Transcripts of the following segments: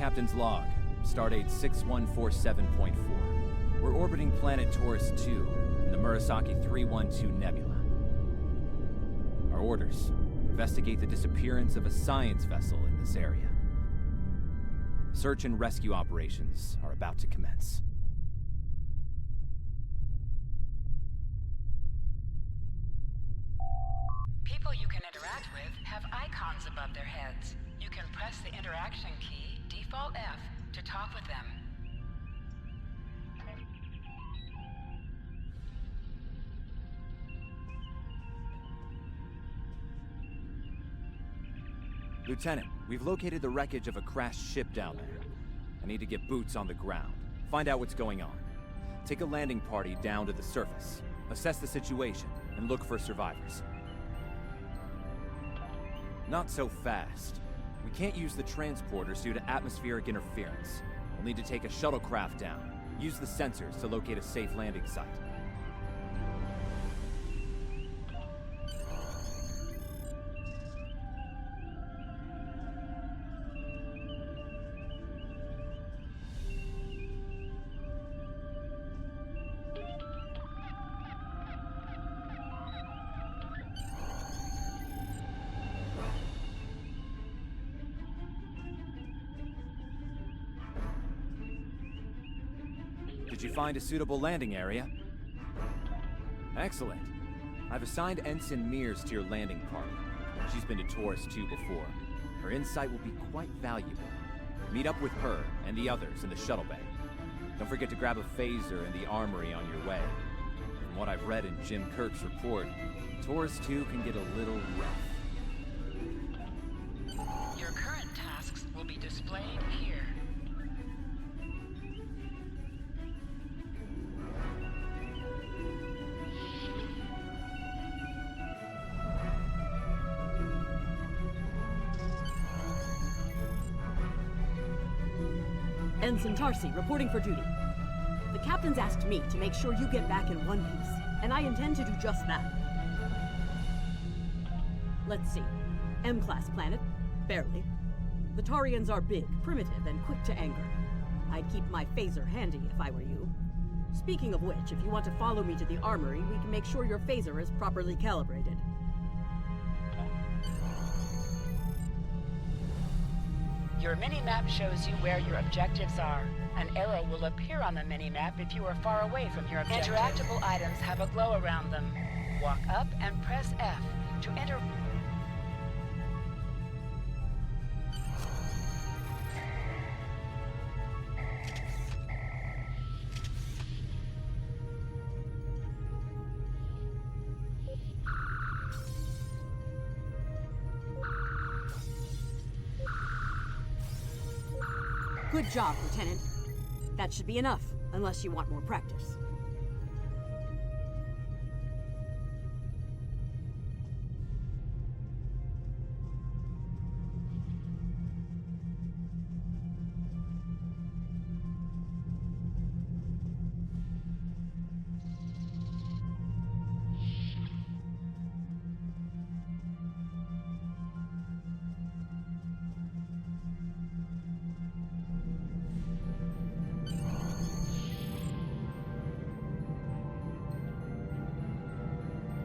Captain's log, stardate 6147.4. We're orbiting planet Taurus 2 in the ᴅ-ጵᴇᴀ 312 nebula. Our orders: investigate the disappearance of a science vessel in this area. Search and rescue operations are about to commence. People you can interact with have icons above their heads. You can press the interaction key, default F, to talk with them. Lieutenant, we've located the wreckage of a crashed ship down there. I need to get boots on the ground, find out what's going on. Take a landing party down to the surface, assess the situation, and look for survivors. Not so fast. We can't use the transporters due to atmospheric interference. We'll need to take a shuttlecraft down, use the sensors to locate a safe landing site. Did you find a suitable landing area? Excellent. I've assigned Ensign Mears to your landing party. She's been to Taurus 2 before. Her insight will be quite valuable. Meet up with her and the others in the shuttle bay. Don't forget to grab a phaser in the armory on your way. From what I've read in Jim Kirk's report, Taurus 2 can get a little rough. Your current tasks will be displayed here. Ensign Tarsi, reporting for duty. The captain's asked me to make sure you get back in one piece, and I intend to do just that. Let's see. M-class planet? Barely. The Tarians are big, primitive, and quick to anger. I'd keep my phaser handy if I were you. Speaking of which, if you want to follow me to the armory, we can make sure your phaser is properly calibrated. Your mini-map shows you where your objectives are. An arrow will appear on the mini-map if you are far away from your objective. Interactable items have a glow around them. Walk up and press F to enter. Good job, Lieutenant. That should be enough, unless you want more practice.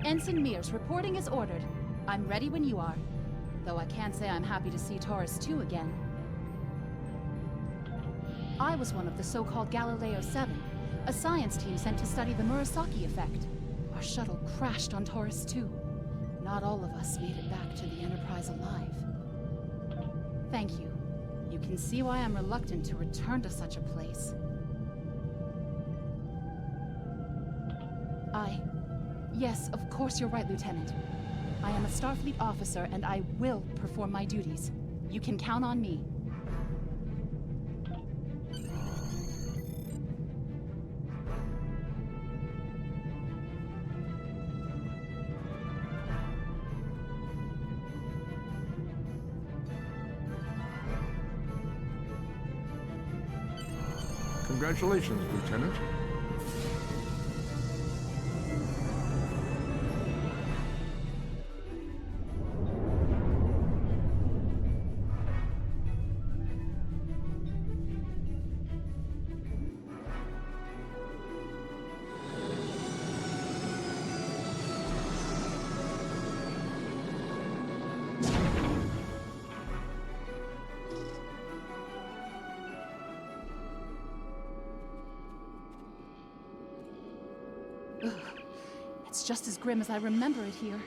Ensign Mears reporting as ordered. I'm ready when you are. Though I can't say I'm happy to see Taurus 2 again. I was one of the so-called ᴅ-ጵᴇᴀ, a science team sent to study the ᴅ-ጵᴇᴀ effect. Our shuttle crashed on Taurus 2. Not all of us made it back to the Enterprise alive. Thank you. You can see why I'm reluctant to return to such a place. Yes, of course you're right, Lieutenant. I am a Starfleet officer, and I will perform my duties. You can count on me. Congratulations, Lieutenant. It's just as grim as I remember it here.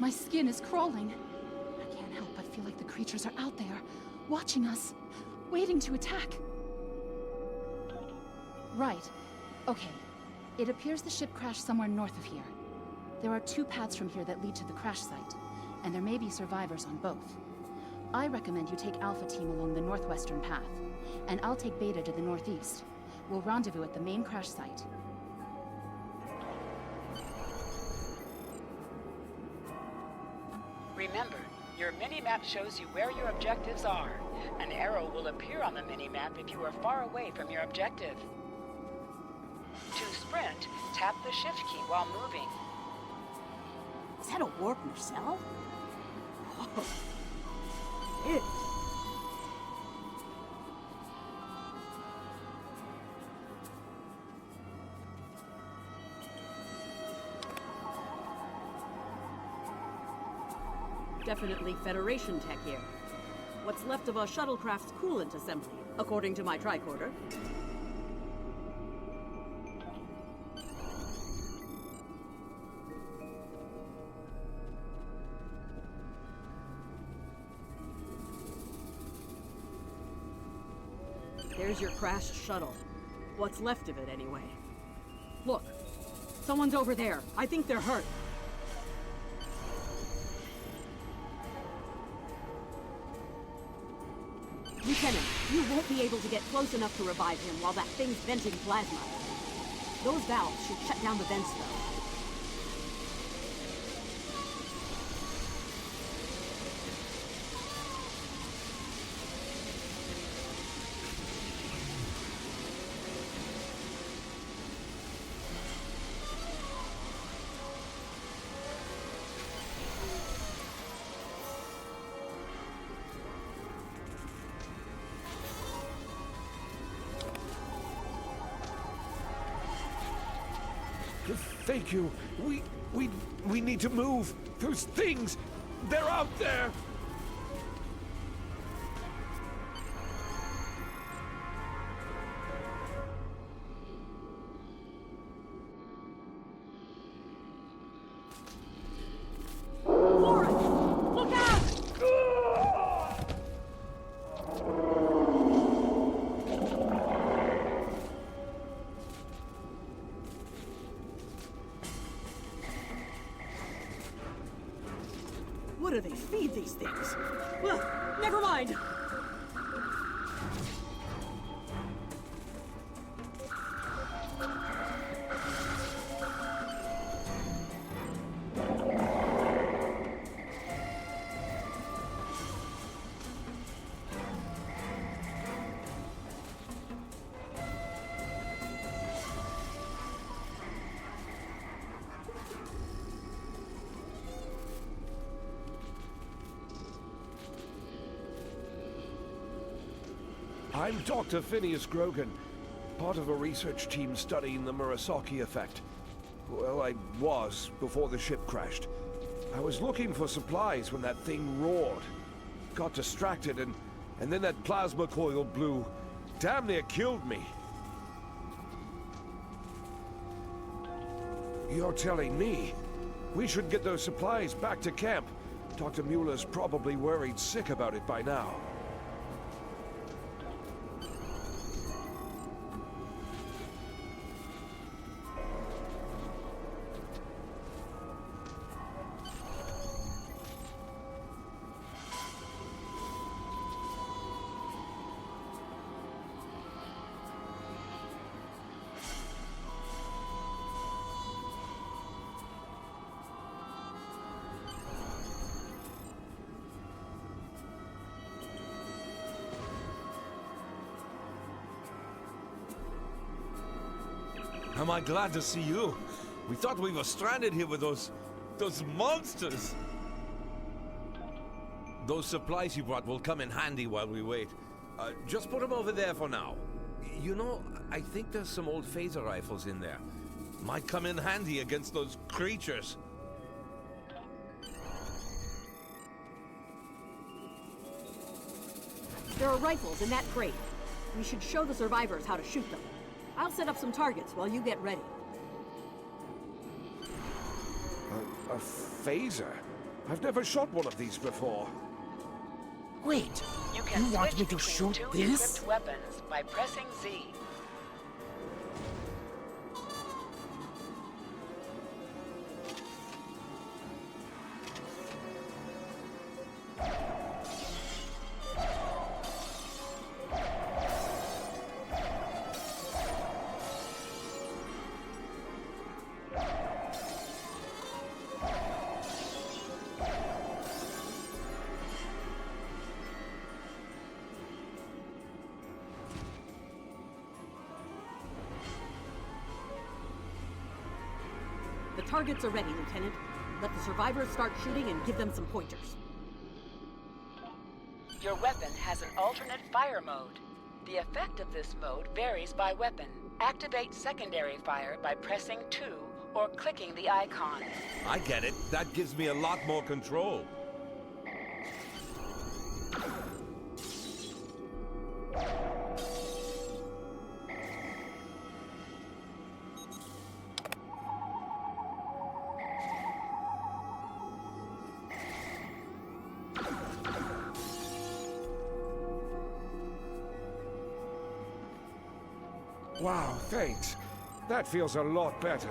My skin is crawling. I can't help but feel like the creatures are out there, watching us, waiting to attack. Right. Okay. It appears the ship crashed somewhere north of here. There are 2 paths from here that lead to the crash site, and there may be survivors on both. I recommend you take Alpha Team along the northwestern path, and I'll take Beta to the northeast. We'll rendezvous at the main crash site. Remember, your mini-map shows you where your objectives are. An arrow will appear on the mini-map if you are far away from your objective. To sprint, tap the shift key while moving. Is that a warp nacelle? Whoa. It. Definitely Federation tech here. What's left of a shuttlecraft's coolant assembly, according to my tricorder. There's your crashed shuttle. What's left of it, anyway. Look, someone's over there. I think they're hurt. Lieutenant, you won't be able to get close enough to revive him while that thing's venting plasma. Those valves should shut down the vents, though. Thank you. We need to move. Those things, they're out there. Warren! Look out! What do they feed these things? Well, never mind. I'm Dr. Phineas Grogan, part of a research team studying the ᴅ-Ｌḵᴇ effect. Well, I was before the ship crashed. I was looking for supplies when that thing roared. Got distracted and then that plasma coil blew. Damn near killed me. You're telling me we should get those supplies back to camp? Dr. Mueller's probably worried sick about it by now. Am I glad to see you? We thought we were stranded here with those monsters. Those supplies you brought will come in handy while we wait. Just put them over there for now. You know, I think there's some old phaser rifles in there. Might come in handy against those creatures. There are rifles in that crate. We should show the survivors how to shoot them. I'll set up some targets while you get ready. A phaser? I've never shot one of these before. Wait, You can you want switch me to between shoot two this? equipped weapons by pressing Z. The targets are ready, Lieutenant. Let the survivors start shooting and give them some pointers. Your weapon has an alternate fire mode. The effect of this mode varies by weapon. Activate secondary fire by pressing 2 or clicking the icon. I get it. That gives me a lot more control. Wow, thanks. That feels a lot better.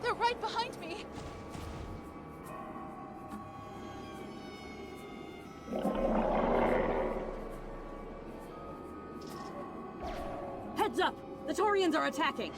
They're right behind me! Heads up! The Taurians are attacking!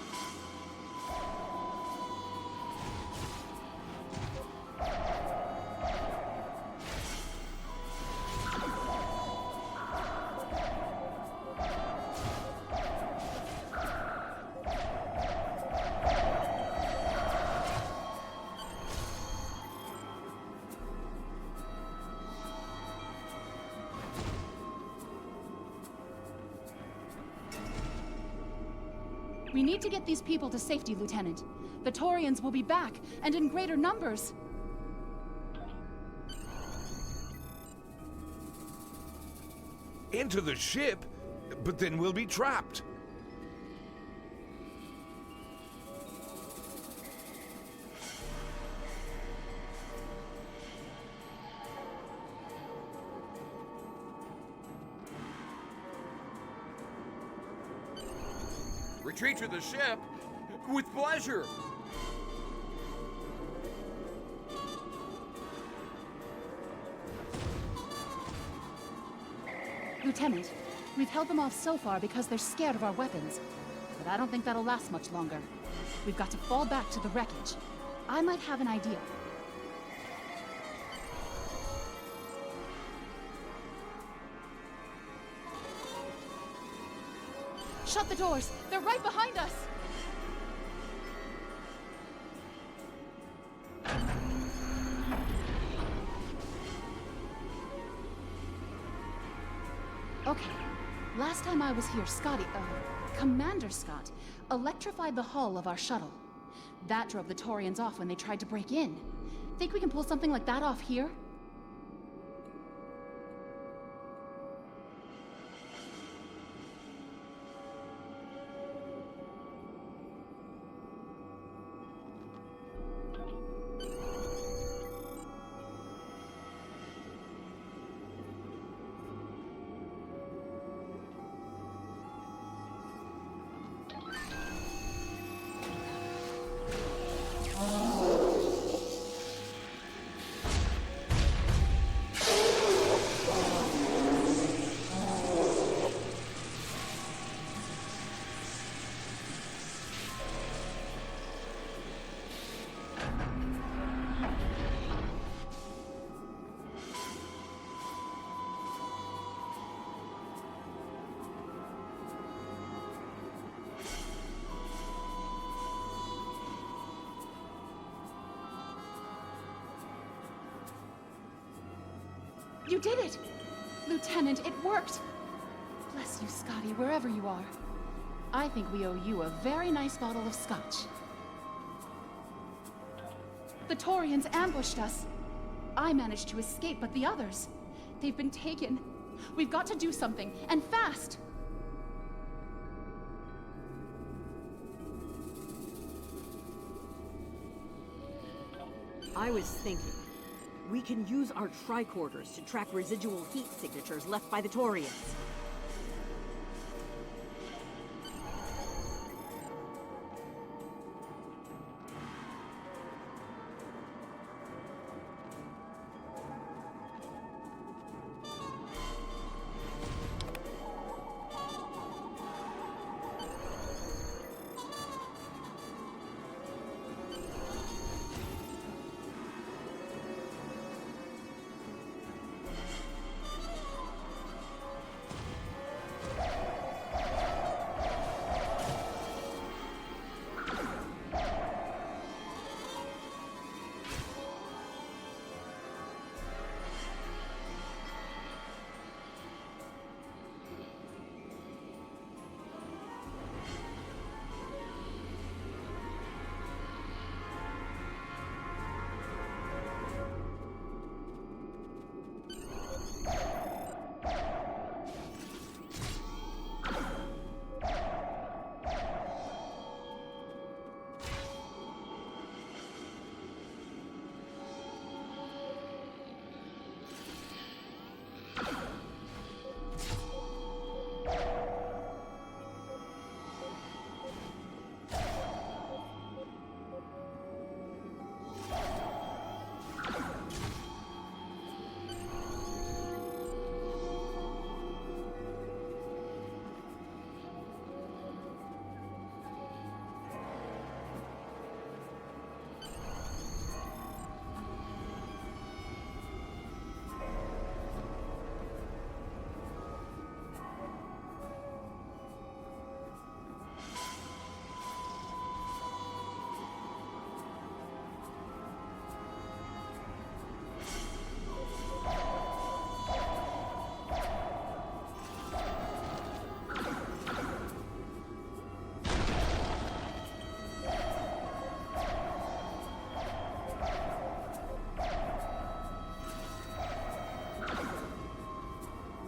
We need to get these people to safety, Lieutenant. The Taurians will be back, and in greater numbers. Into the ship? But then we'll be trapped. Retreat to the ship? With pleasure! Lieutenant, we've held them off so far because they're scared of our weapons. But I don't think that'll last much longer. We've got to fall back to the wreckage. I might have an idea. Shut the doors! They're right behind us! Okay. Last time I was here, Commander Scott, electrified the hull of our shuttle. That drove the Taurians off when they tried to break in. Think we can pull something like that off here? You did it! Lieutenant, it worked! Bless you, Scotty, wherever you are. I think we owe you a very nice bottle of scotch. The Taurians ambushed us. I managed to escape, but the others, they've been taken. We've got to do something, and fast! I was thinking, we can use our tricorders to track residual heat signatures left by the Taurians.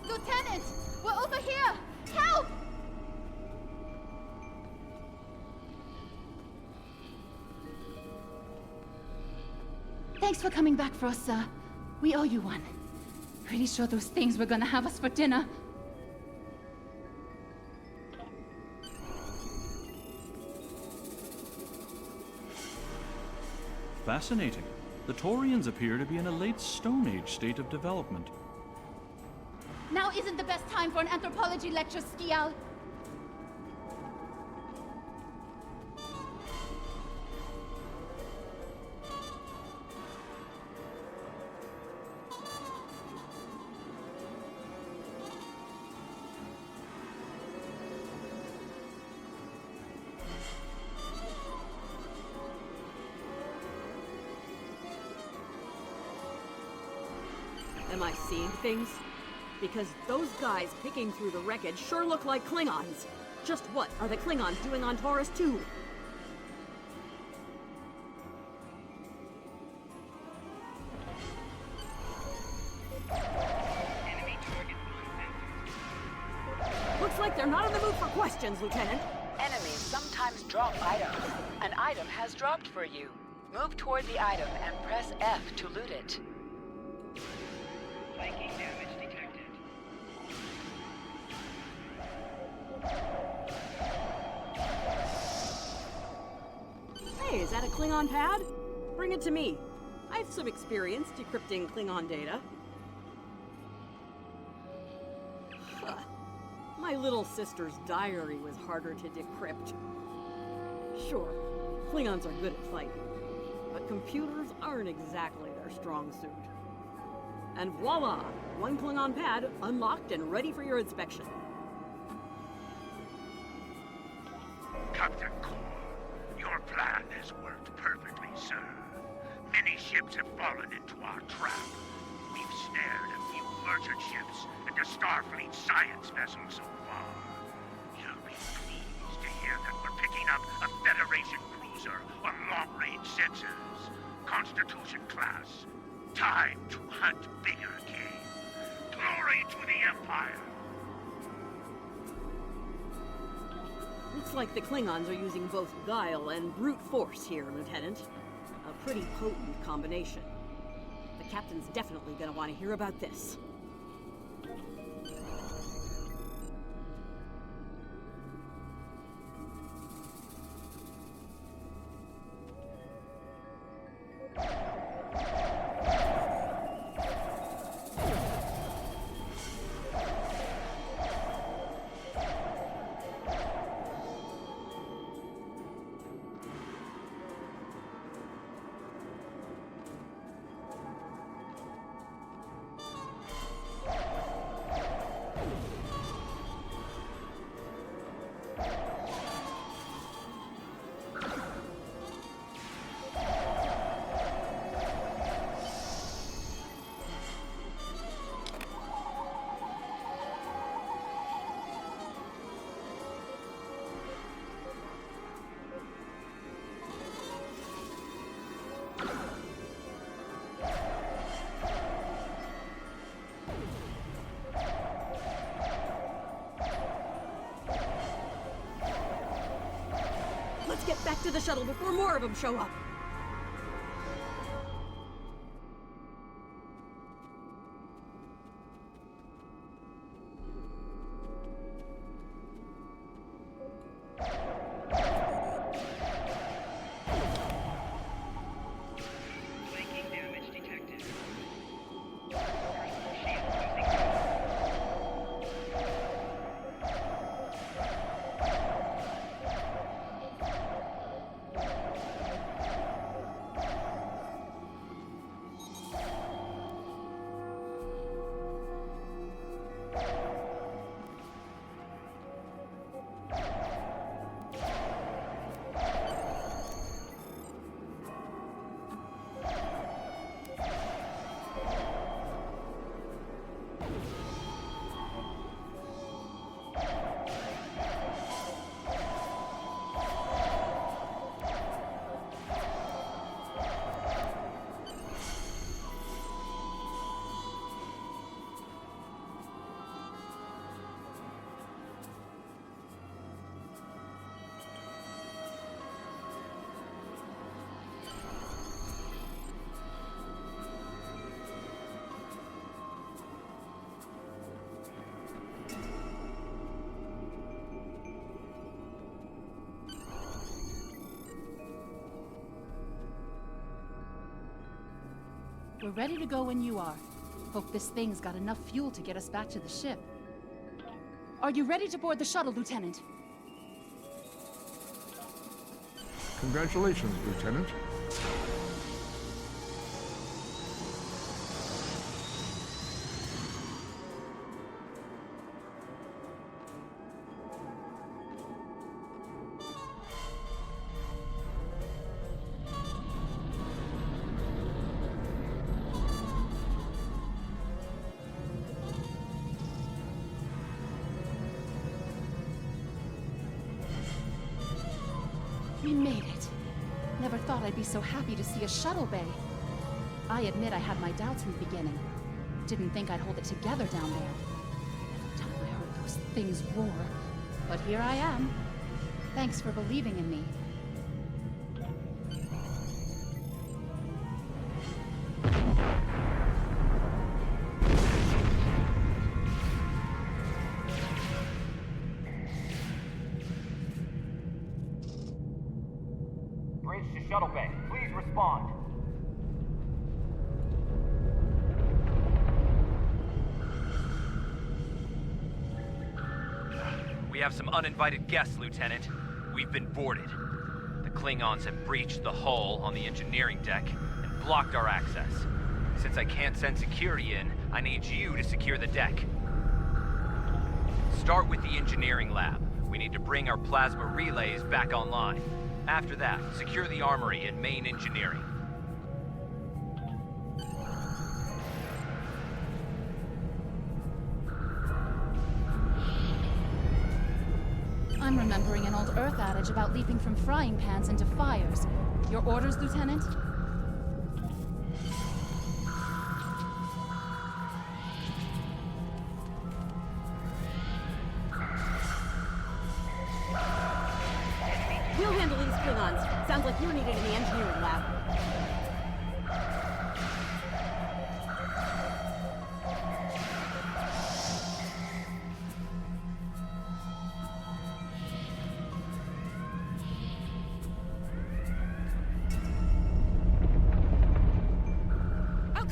Lieutenant! We're over here! Help! Thanks for coming back for us, sir. We owe you one. Pretty sure those things were gonna have us for dinner. Fascinating. The Taurians appear to be in a late Stone Age state of development. Now isn't the best time for an anthropology lecture, ᴅ-ΛΗ. Am I seeing things? Because those guys picking through the wreckage sure look like Klingons. Just what are the Klingons doing on Taurus 2? Looks like they're not in the mood for questions, Lieutenant. Enemies sometimes drop items. An item has dropped for you. Move toward the item and press F to loot it. Viking damage detected. Hey, is that a Klingon pad? Bring it to me. I have some experience decrypting Klingon data. Huh. My little sister's diary was harder to decrypt. Sure, Klingons are good at fighting, but computers aren't exactly their strong suit. And voila! One Klingon pad unlocked and ready for your inspection. Captain Core, your plan has worked perfectly, sir. Many ships have fallen into our trap. We've snared a few merchant ships and a Starfleet science vessel so far. You'll be pleased to hear that we're picking up a Federation cruiser on long-range sensors. Constitution class. Time to hunt bigger game. Glory to the Empire! Looks like the Klingons are using both guile and brute force here, Lieutenant. pretty potent combination. The captain's definitely gonna want to hear about this. Let's get back to the shuttle before more of them show up. We're ready to go when you are. Hope this thing's got enough fuel to get us back to the ship. Are you ready to board the shuttle, Lieutenant? Congratulations, Lieutenant. We made it. Never thought I'd be so happy to see a shuttle bay. I admit I had my doubts in the beginning. Didn't think I'd hold it together down there. Every time I heard those things roar. But here I am. Thanks for believing in me. Bridge to shuttle bay. Please respond. We have some uninvited guests, Lieutenant. We've been boarded. The Klingons have breached the hull on the engineering deck and blocked our access. Since I can't send security in, I need you to secure the deck. Start with the engineering lab. We need to bring our plasma relays back online. After that, secure the armory and main engineering. I'm remembering an old Earth adage about leaping from frying pans into fires. Your orders, Lieutenant? We'll handle these Klingons. Sounds like you're needed in the engineering lab.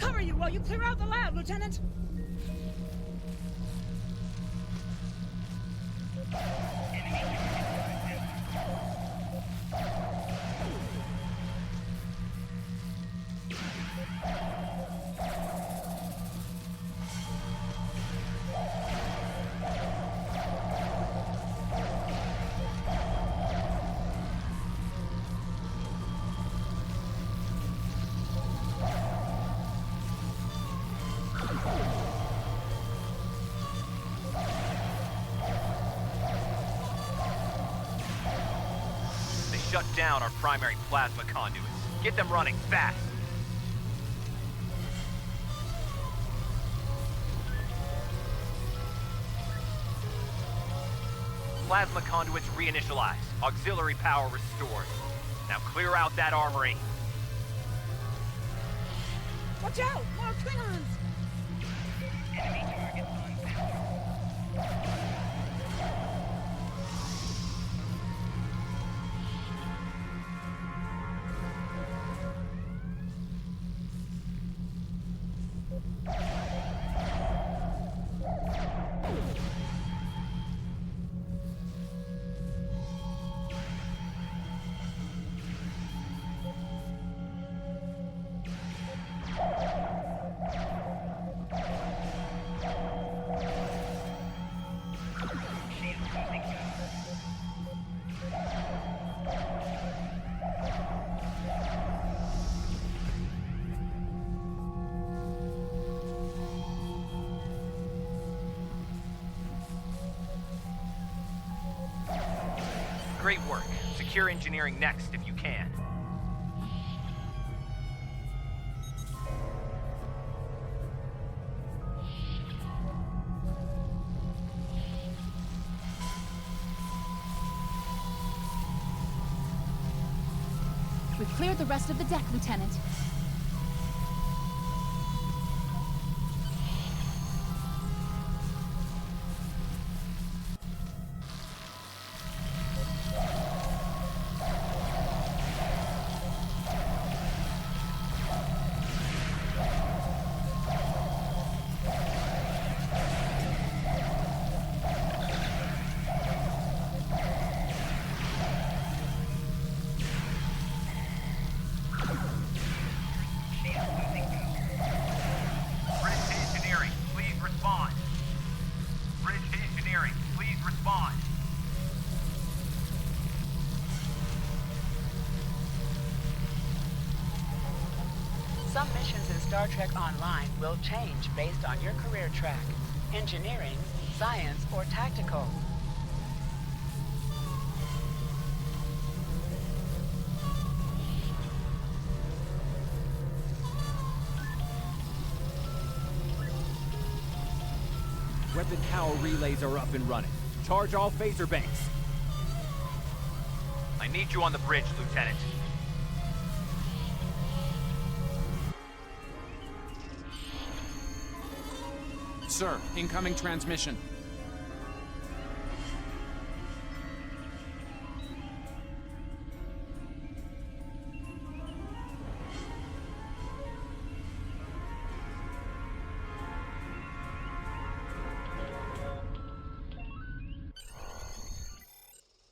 cover you while you clear out the lab, Lieutenant! Shut down our primary plasma conduits. Get them running fast. Plasma conduits reinitialized. Auxiliary power restored. Now clear out that armory. Watch out! More Klingons! Enemy target unfound. Great work. Secure engineering next if you can. We've cleared the rest of the deck, Lieutenant. Some missions in Star Trek Online will change based on your career track: engineering, science, or tactical. Weapon power relays are up and running. Charge all phaser banks. I need you on the bridge, Lieutenant. Sir, incoming transmission.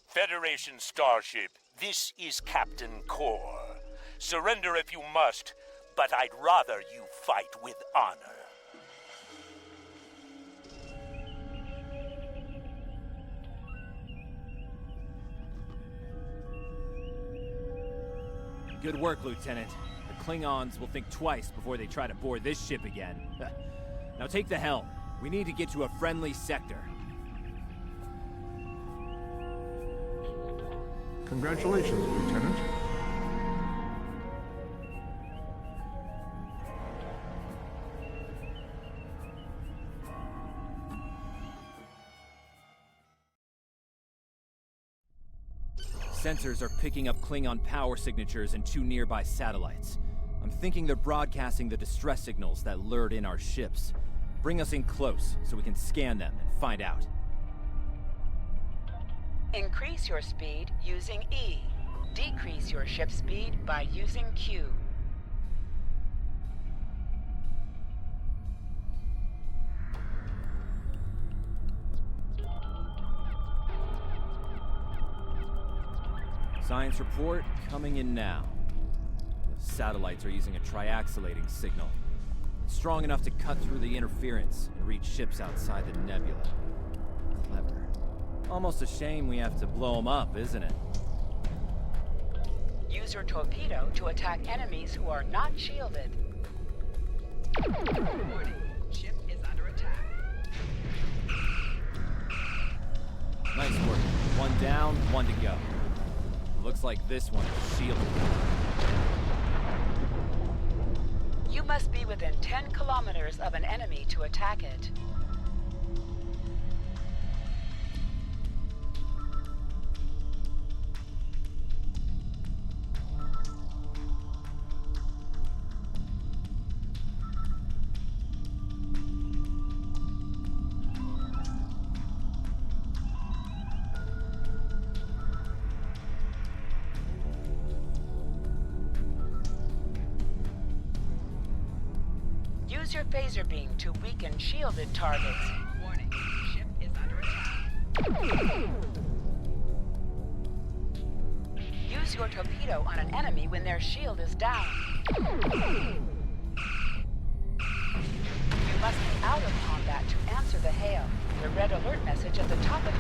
Federation starship, this is Captain ᴅ. Surrender if you must, but I'd rather you fight with honor. Good work, Lieutenant. The Klingons will think twice before they try to board this ship again. Now take the helm. We need to get to a friendly sector. Congratulations, Lieutenant. Sensors are picking up Klingon power signatures in 2 nearby satellites. I'm thinking they're broadcasting the distress signals that lured in our ships. Bring us in close so we can scan them and find out. Increase your speed using E. Decrease your ship speed by using Q. Science report coming in now. The satellites are using a triaxulating signal. It's strong enough to cut through the interference and reach ships outside the nebula. Clever. Almost a shame we have to blow them up, isn't it? Use your torpedo to attack enemies who are not shielded. Warning. Ship is under attack. Nice work. One down, one to go. Looks like this one is shielded. You must be within 10 kilometers of an enemy to attack it. Use your phaser beam to weaken shielded targets. Warning, ship is under attack. Use your torpedo on an enemy when their shield is down. You must be out of combat to answer the hail. The red alert message at the top of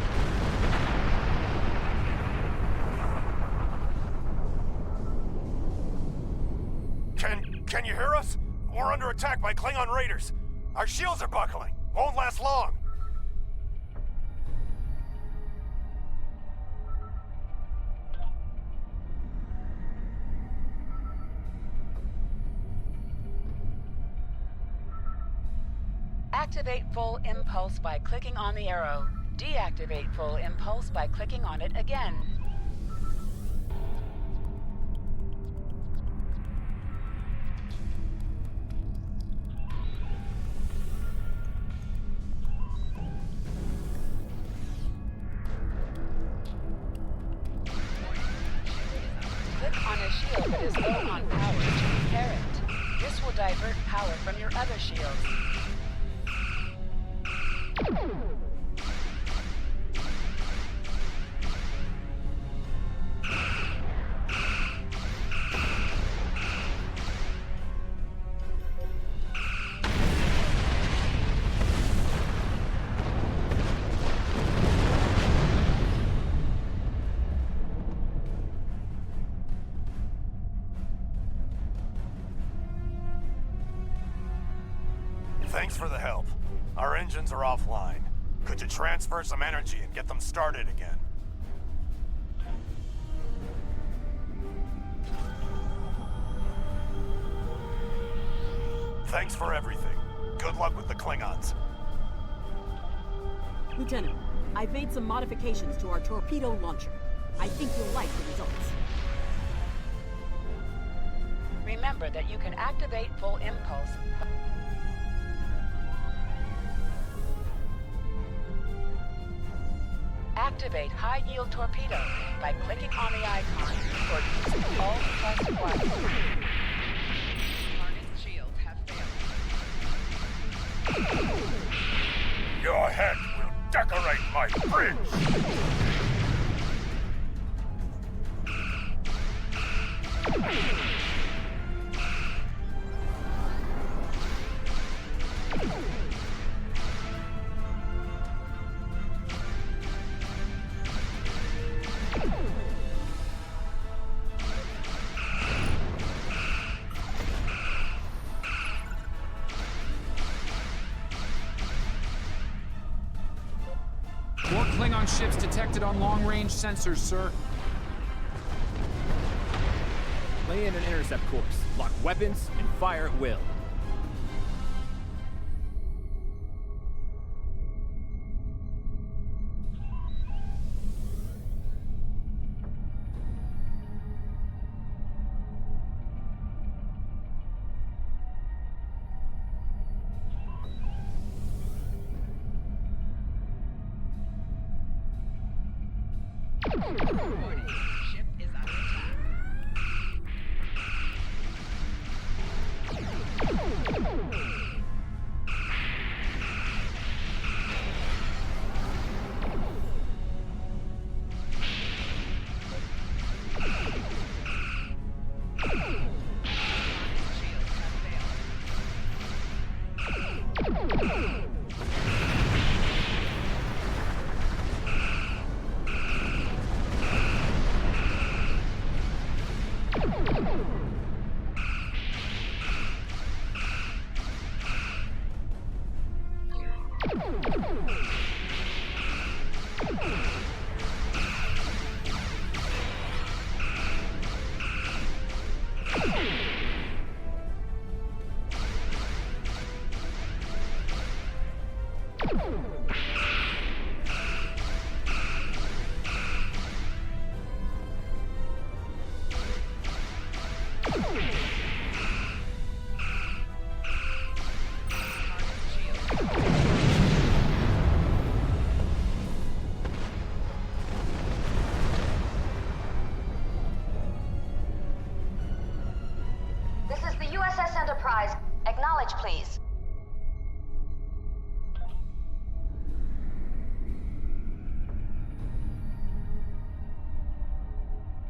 Can you hear us? We're under attack by Klingon raiders. Our shields are buckling. Won't last long. Activate full impulse by clicking on the arrow. Deactivate full impulse by clicking on it again. Click on a shield that is low on power to repair it. This will divert power from your other shields. Thanks for the help. Our engines are offline. Could you transfer some energy and get them started again? Thanks for everything. Good luck with the Klingons. Lieutenant, I've made some modifications to our torpedo launcher. I think you'll like the results. Remember that you can activate full impulse. Activate high-yield torpedo by clicking on the icon or using Alt+1. Harness shields have failed. Your head will decorate my bridge! More Klingon ships detected on long-range sensors, sir. Lay in an intercept course, lock weapons, and fire at will. Warning, ship is under attack. please.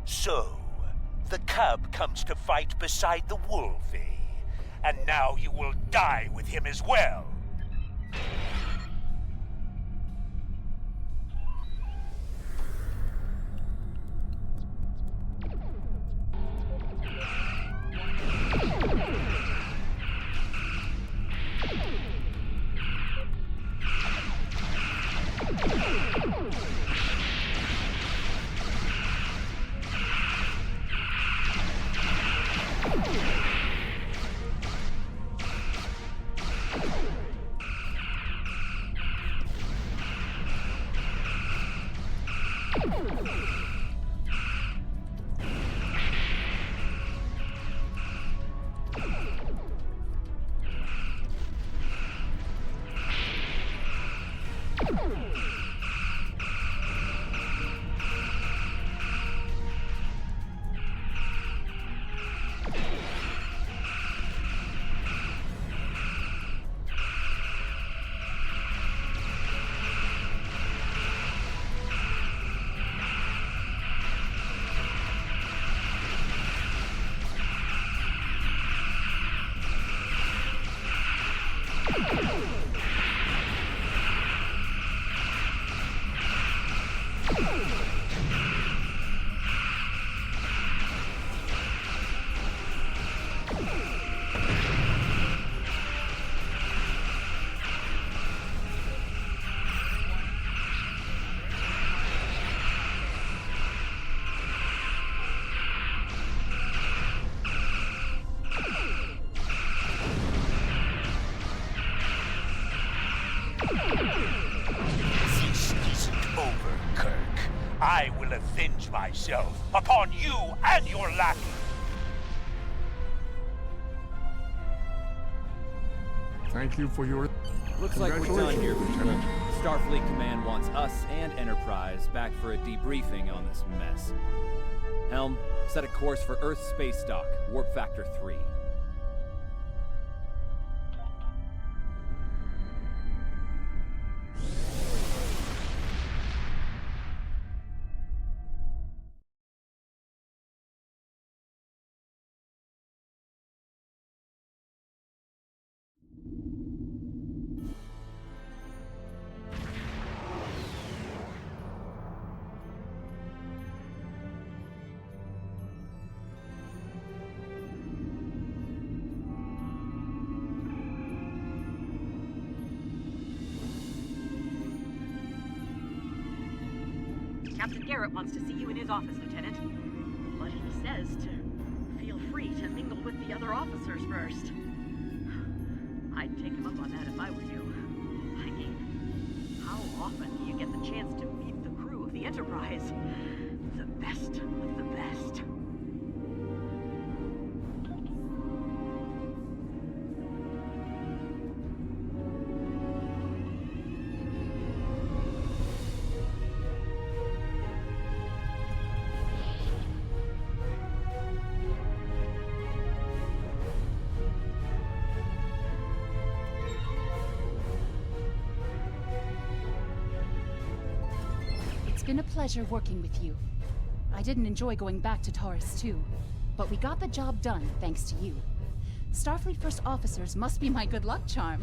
So, the cub comes to fight beside the ᴅ-ծ, and now you will die with him as well. This isn't over, Kirk. I will avenge myself upon you and your lackey. Thank you for your... Looks like we're done here, Lieutenant. Starfleet Command wants us and Enterprise back for a debriefing on this mess. Helm, set a course for Earth space dock, warp factor 3. Captain Garrett wants to see you in his office, Lieutenant. But he says to feel free to mingle with the other officers first. I'd take him up on that if I were you. I mean, how often do you get the chance to meet the crew of the Enterprise? The best of the best. It's been a pleasure working with you. I didn't enjoy going back to Taurus 2, but we got the job done thanks to you. Starfleet First Officers must be my good luck charm.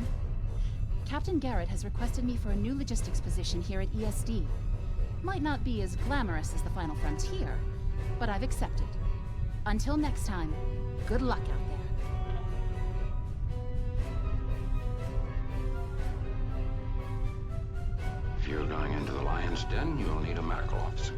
Captain Garrett has requested me for a new logistics position here at ESD. Might not be as glamorous as the Final Frontier, but I've accepted. Until next time, good luck out there. If you're going into the Lion's Den, you'll need a medical officer.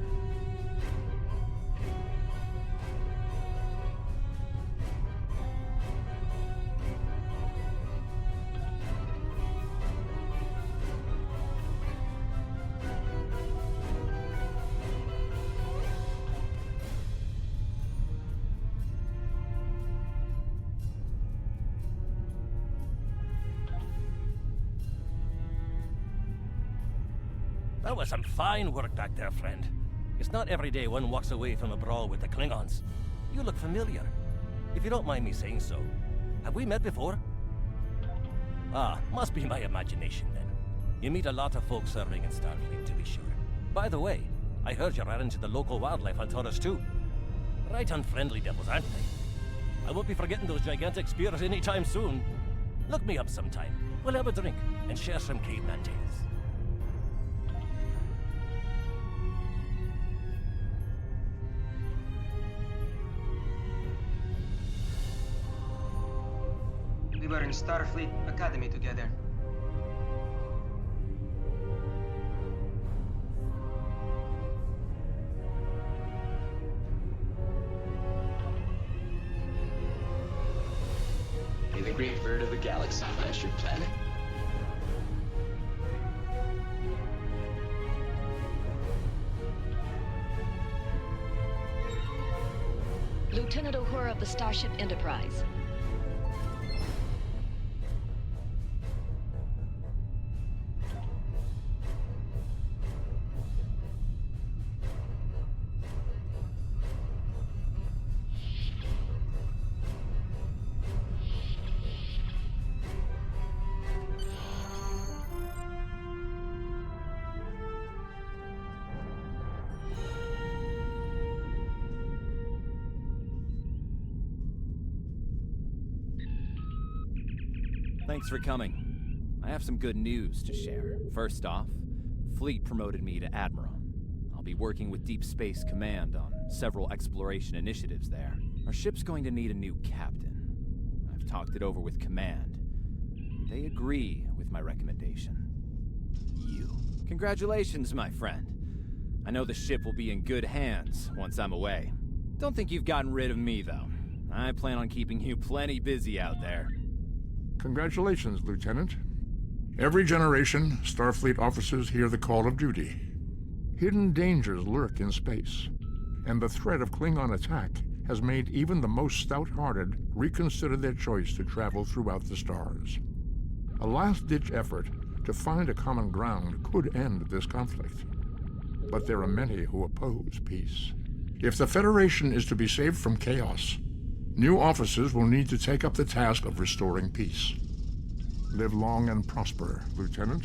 That was some fine work back there, friend. It's not every day one walks away from a brawl with the Klingons. You look familiar. If you don't mind me saying so, have we met before? Ah, must be my imagination then. You meet a lot of folks serving in Starfleet, to be sure. By the way, I heard you ran into the local wildlife on Taurus 2. Right unfriendly devils, aren't they? I won't be forgetting those gigantic spears anytime soon. Look me up sometime. We'll have a drink and share some caveman tales. We were in Starfleet Academy together. May the great bird of the galaxy bless your planet. Lieutenant Uhura of the Starship Enterprise. Thanks for coming. I have some good news to share. First off, Fleet promoted me to Admiral. I'll be working with Deep Space Command on several exploration initiatives there. Our ship's going to need a new captain. I've talked it over with Command. They agree with my recommendation. You. Congratulations, my friend. I know the ship will be in good hands once I'm away. Don't think you've gotten rid of me, though. I plan on keeping you plenty busy out there. Congratulations, Lieutenant. Every generation, Starfleet officers hear the call of duty. Hidden dangers lurk in space, and the threat of Klingon attack has made even the most stout-hearted reconsider their choice to travel throughout the stars. A last-ditch effort to find a common ground could end this conflict. But there are many who oppose peace. If the Federation is to be saved from chaos, new officers will need to take up the task of restoring peace. Live long and prosper, Lieutenant.